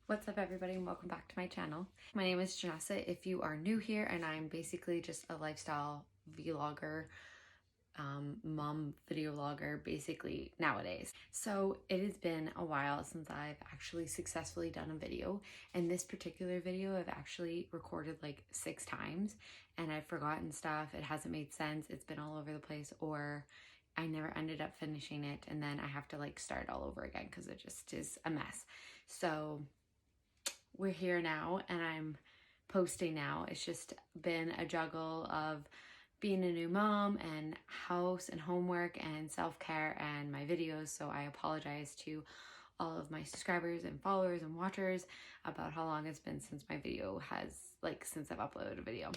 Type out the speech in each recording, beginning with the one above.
What's up everybody and welcome back to my channel. My name is Janessa if you are new here, and I'm basically just a lifestyle vlogger, mom video vlogger basically nowadays. So it has been a while since I've actually successfully done a video, and this particular video I've actually recorded like 6 times and I've forgotten stuff. It hasn't made sense, it's been all over the place, or I never ended up finishing it and then I have to like start all over again because it just is a mess. So we're here now and I'm posting now. It's just been a juggle of being a new mom and house and homework and self-care and my videos. So I apologize to all of my subscribers and followers and watchers about how long it's been since my video has, since I've uploaded a video.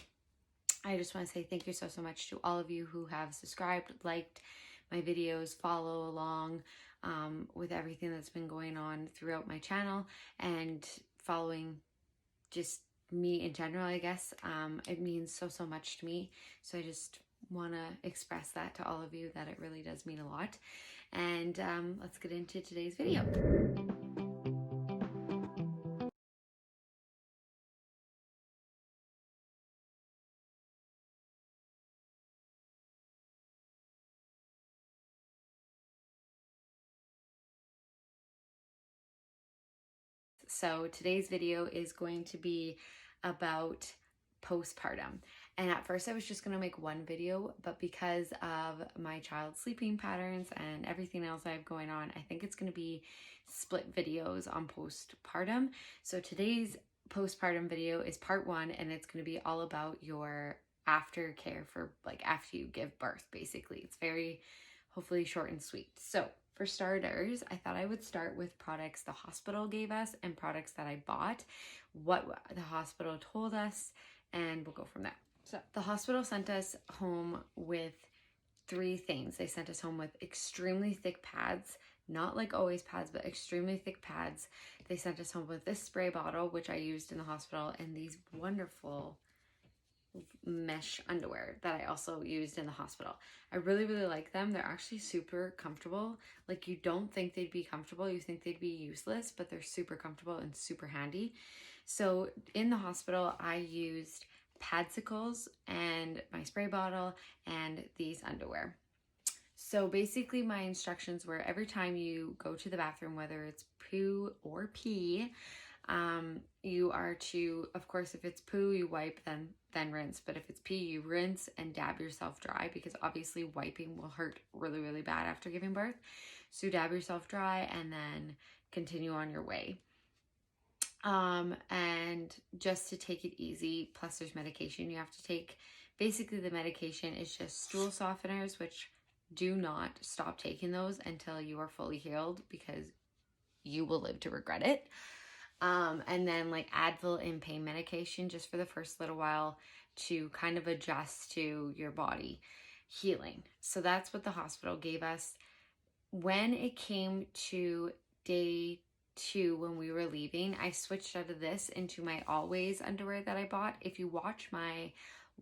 I just want to say thank you so much to all of you who have subscribed, liked my videos, follow along with everything that's been going on throughout my channel, and following just me in general, I guess. It means so much to me. So I just want to express that to all of you, that it really does mean a lot. And let's get into today's video. So today's video is going to be about postpartum. And at first I was just going to make one video, but because of my child's sleeping patterns and everything else I have going on, I think it's going to be split videos on postpartum. So today's postpartum video is part 1, and it's going to be all about your aftercare for after you give birth. Basically, it's very hopefully short and sweet. So for starters, I thought I would start with products the hospital gave us and products that I bought, what the hospital told us, and we'll go from there. So the hospital sent us home with 3 things. They sent us home with extremely thick pads, not like always pads, but extremely thick pads. They sent us home with this spray bottle, which I used in the hospital, and these wonderful mesh underwear that I also used in the hospital. I really like them. They're actually super comfortable. Like, you don't think they'd be comfortable, you think they'd be useless, but they're super comfortable and super handy. So in the hospital I used padsicles and my spray bottle and these underwear. So basically my instructions were, every time you go to the bathroom, whether it's poo or pee, you are to, of course, if it's poo, you wipe, then rinse. But if it's pee, you rinse and dab yourself dry, because obviously wiping will hurt really bad after giving birth. So dab yourself dry and then continue on your way. And just to take it easy, plus there's medication you have to take. Basically the medication is just stool softeners, which do not stop taking those until you are fully healed, because you will live to regret it. And then Advil and pain medication just for the first little while to kind of adjust to your body healing. So that's what the hospital gave us. When it came to day 2, when we were leaving, I switched out of this into my always underwear that I bought. If you watch my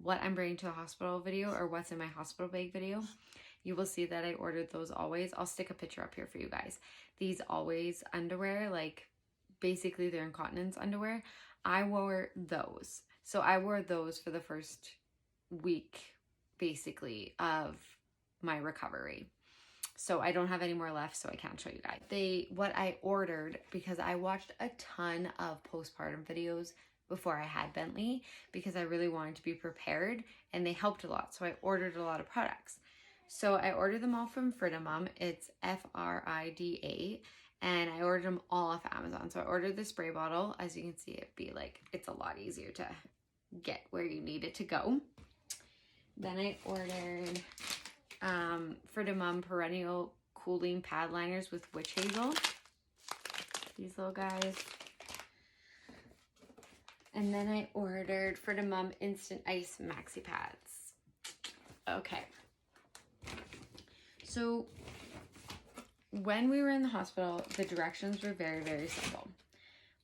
what I'm bringing to the hospital video, or what's in my hospital bag video, you will see that I ordered those always. I'll stick a picture up here for you guys. These always underwear, basically they're incontinence underwear. I wore those. So I wore those for the first week, basically, of my recovery. So I don't have any more left, so I can't show you guys. What I ordered, because I watched a ton of postpartum videos before I had Bentley, because I really wanted to be prepared, and they helped a lot. So I ordered a lot of products. So I ordered them all from Frida. It's Frida. And I ordered them all off Amazon. So I ordered the spray bottle. As you can see, it's a lot easier to get where you need it to go. Then I ordered Frida perennial cooling pad liners with witch hazel. These little guys. And then I ordered Frida instant ice maxi pads. Okay. So when we were in the hospital, the directions were very simple.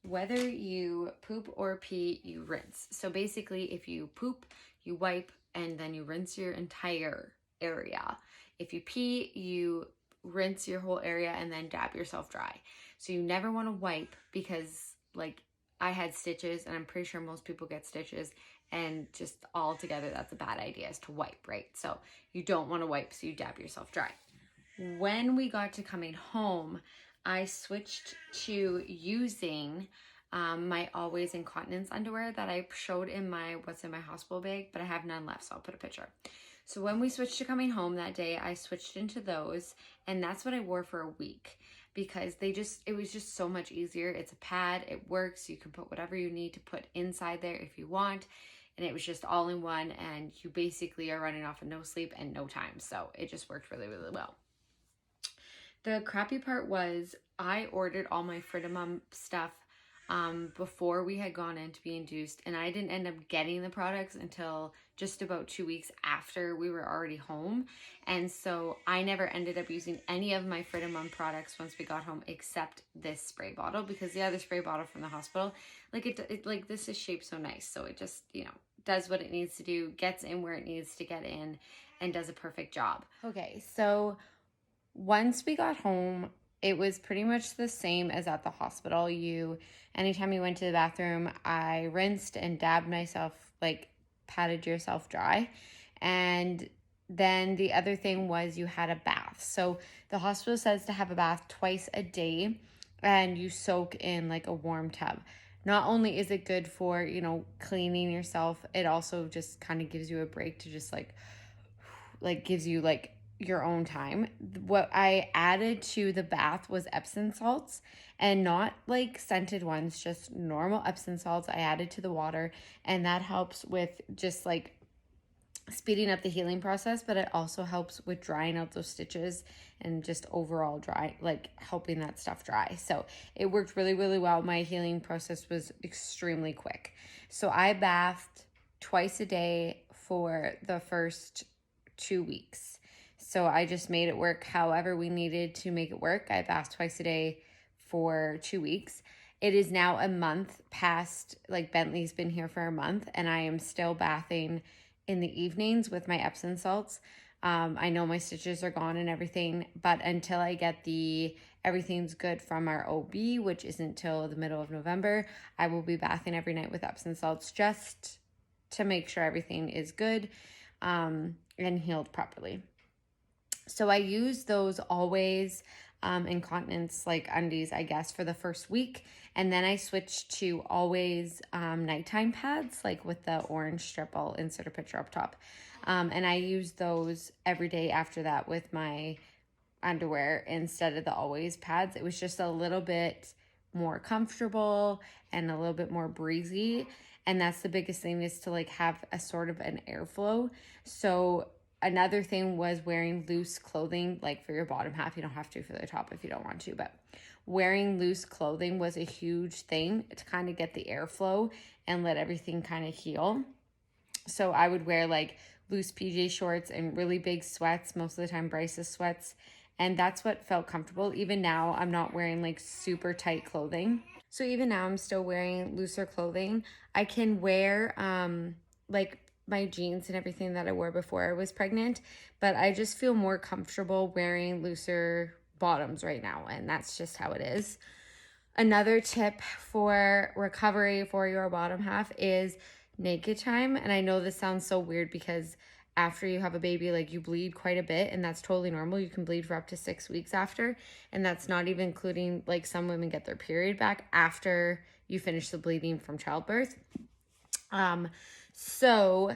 Whether you poop or pee, you rinse. So basically, if you poop, you wipe, and then you rinse your entire area. If you pee, you rinse your whole area and then dab yourself dry. So you never want to wipe, because like I had stitches, and I'm pretty sure most people get stitches, and just all together that's a bad idea, is to wipe, right? So you don't want to wipe, so you dab yourself dry. When we got to coming home, I switched to using my Always Incontinence underwear that I showed in my what's in my hospital bag, but I have none left, so I'll put a picture. So when we switched to coming home that day, I switched into those, and that's what I wore for a week, because it was just so much easier. It's a pad, it works, you can put whatever you need to put inside there if you want, and it was just all in one, and you basically are running off of no sleep and no time, so it just worked really, really well. The crappy part was I ordered all my Fritamum stuff before we had gone in to be induced, and I didn't end up getting the products until just about 2 weeks after we were already home. And so I never ended up using any of my Fritamum products once we got home, except this spray bottle, because the other spray bottle from the hospital, like this is shaped so nice, so it just, you know, does what it needs to do, gets in where it needs to get in, and does a perfect job. Okay, so once we got home, it was pretty much the same as at the hospital. Anytime you went to the bathroom, I rinsed and dabbed myself, like patted yourself dry. And then the other thing was you had a bath. So the hospital says to have a bath twice a day, and you soak in like a warm tub. Not only is it good for, you know, cleaning yourself, it also just kind of gives you a break to just like gives you like your own time. What I added to the bath was Epsom salts, and not like scented ones, just normal Epsom salts I added to the water, and that helps with just like speeding up the healing process, but it also helps with drying out those stitches and just overall dry, like helping that stuff dry. So it worked really, really well. My healing process was extremely quick. So I bathed twice a day for the first 2 weeks. So I just made it work however we needed to make it work. I bathed twice a day for 2 weeks. It is now a month past, like Bentley's been here for a month, and I am still bathing in the evenings with my Epsom salts. I know my stitches are gone and everything, but until I get everything's good from our OB, which isn't until the middle of November, I will be bathing every night with Epsom salts just to make sure everything is good and healed properly. So I use those Always Incontinence like undies, I guess, for the first week. And then I switched to Always nighttime pads, like with the orange strip. I'll insert a picture up top. And I use those every day after that with my underwear instead of the Always pads. It was just a little bit more comfortable and a little bit more breezy. And that's the biggest thing, is to like have a sort of an airflow. So another thing was wearing loose clothing, like for your bottom half. You don't have to for the top if you don't want to, but wearing loose clothing was a huge thing to kind of get the airflow and let everything kind of heal. So I would wear like loose PJ shorts and really big sweats, most of the time Bryce's sweats, and that's what felt comfortable. Even now, I'm not wearing like super tight clothing. So even now, I'm still wearing looser clothing. I can wear like my jeans and everything that I wore before I was pregnant, but I just feel more comfortable wearing looser bottoms right now, and that's just how it is. Another tip for recovery for your bottom half is naked time. And I know this sounds so weird because after you have a baby, like you bleed quite a bit, and that's totally normal. You can bleed for up to 6 weeks after, and that's not even including like some women get their period back after you finish the bleeding from childbirth. So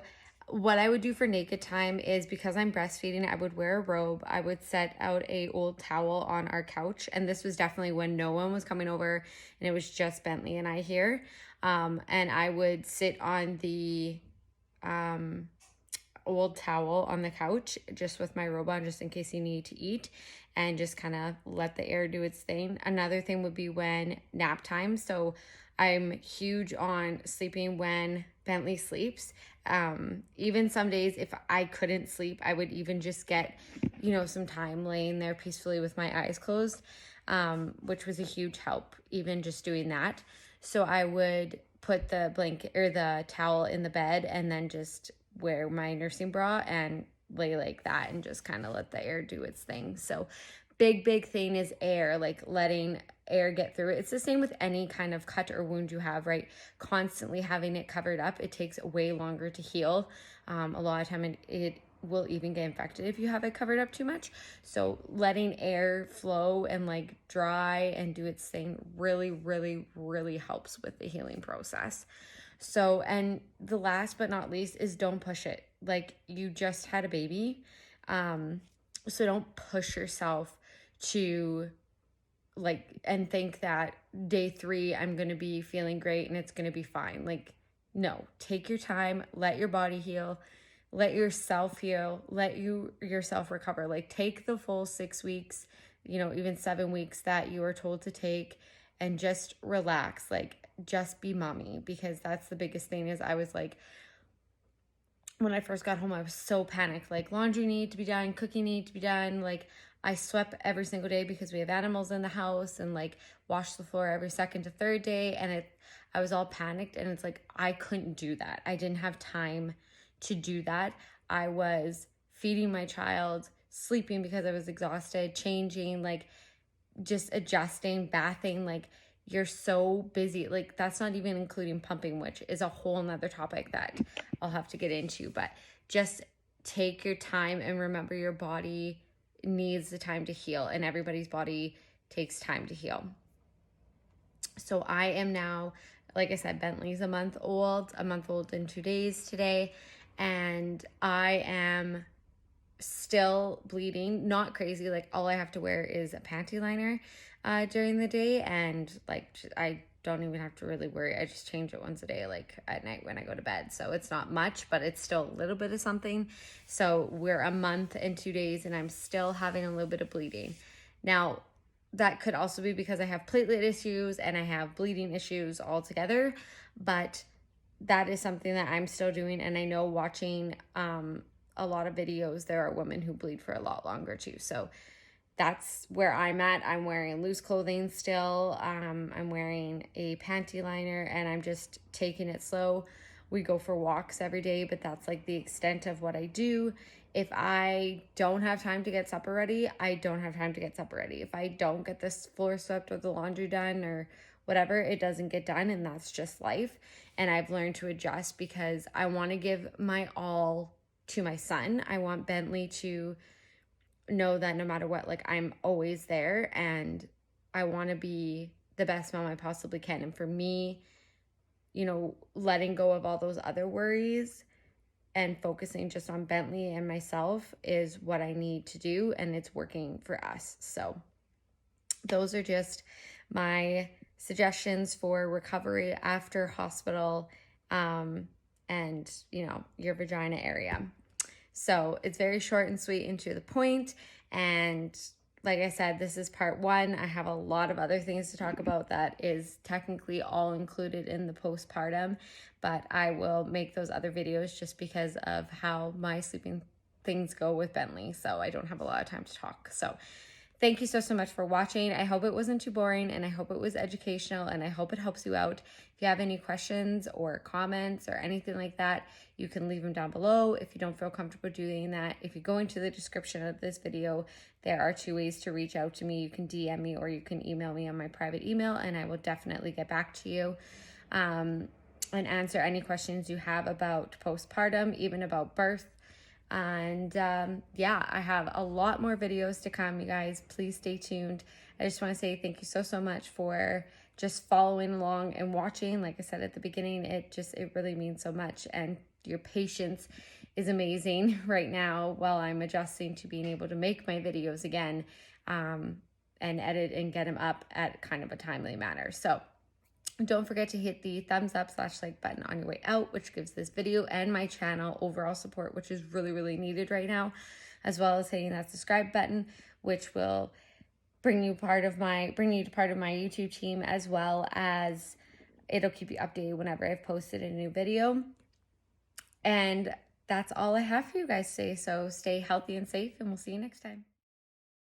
what I would do for naked time is, because I'm breastfeeding, I would wear a robe. I would set out a old towel on our couch, and this was definitely when no one was coming over and it was just Bentley and I here. And I would sit on the old towel on the couch just with my robe on, just in case you need to eat, and just kind of let the air do its thing. Another thing would be when nap time. So I'm huge on sleeping when Bentley sleeps. Even some days if I couldn't sleep, I would even just get, you know, some time laying there peacefully with my eyes closed, which was a huge help, even just doing that. So I would put the blanket or the towel in the bed and then just wear my nursing bra and lay like that and just kind of let the air do its thing. So big thing is air, like letting air get through it. It's the same with any kind of cut or wound you have, right? Constantly having it covered up, it takes way longer to heal. A lot of time it will even get infected if you have it covered up too much. So letting air flow and like dry and do its thing really helps with the healing process. So, and the last but not least is don't push it. Like, you just had a baby. So don't push yourself to like, and think that day 3, I'm going to be feeling great and it's going to be fine. Like, no, take your time, let your body heal, let yourself heal, let yourself recover. Like, take the full 6 weeks, you know, even 7 weeks that you are told to take, and just relax. Like, just be mommy, because that's the biggest thing. Is I was like, when I first got home, I was so panicked. Like, laundry needed to be done, cooking needed to be done. Like, I swept every single day because we have animals in the house, and like washed the floor every second to third day. And I was all panicked, and it's like, I couldn't do that. I didn't have time to do that. I was feeding my child, sleeping because I was exhausted, changing, like just adjusting, bathing. Like, you're so busy. Like, that's not even including pumping, which is a whole nother topic that I'll have to get into. But just take your time and remember your body needs the time to heal, and everybody's body takes time to heal. So I am now, like I said, Bentley's a month old in 2 days today, and I am still bleeding, not crazy. Like, all I have to wear is a panty liner during the day, and like I don't even have to really worry. I just change it once a day, like at night when I go to bed. So it's not much, but it's still a little bit of something. So we're a month and 2 days, and I'm still having a little bit of bleeding. Now, that could also be because I have platelet issues and I have bleeding issues all together, but that is something that I'm still doing. And I know, watching a lot of videos, there are women who bleed for a lot longer too. So that's where I'm at. I'm wearing loose clothing still. I'm wearing a panty liner, and I'm just taking it slow. We go for walks every day, but that's like the extent of what I do. If I don't have time to get supper ready, I don't have time to get supper ready. If I don't get this floor swept or the laundry done or whatever, it doesn't get done, and that's just life. And I've learned to adjust because I want to give my all to my son. I want Bentley to know that no matter what, like, I'm always there, and I want to be the best mom I possibly can. And for me, you know, letting go of all those other worries and focusing just on Bentley and myself is what I need to do, and it's working for us. So those are just my suggestions for recovery after hospital, and, you know, your vagina area. So it's very short and sweet and to the point. And like I said, this is part 1. I have a lot of other things to talk about that is technically all included in the postpartum, but I will make those other videos just because of how my sleeping things go with Bentley. So I don't have a lot of time to talk. So thank you so much for watching. I hope it wasn't too boring, and I hope it was educational, and I hope it helps you out. If you have any questions or comments or anything like that, you can leave them down below. If you don't feel comfortable doing that, if you go into the description of this video, there are 2 ways to reach out to me. You can DM me or you can email me on my private email, and I will definitely get back to you and answer any questions you have about postpartum, even about birth. And yeah, I have a lot more videos to come, you guys. Please stay tuned. I just want to say thank you so much for just following along and watching. Like I said at the beginning, it really means so much, and your patience is amazing right now while I'm adjusting to being able to make my videos again, and edit and get them up at kind of a timely manner. So don't forget to hit the thumbs up / like button on your way out, which gives this video and my channel overall support, which is really needed right now, as well as hitting that subscribe button, which will bring you to part of my YouTube team, as well as it'll keep you updated whenever I've posted a new video. And that's all I have for you guys today. So stay healthy and safe, and we'll see you next time.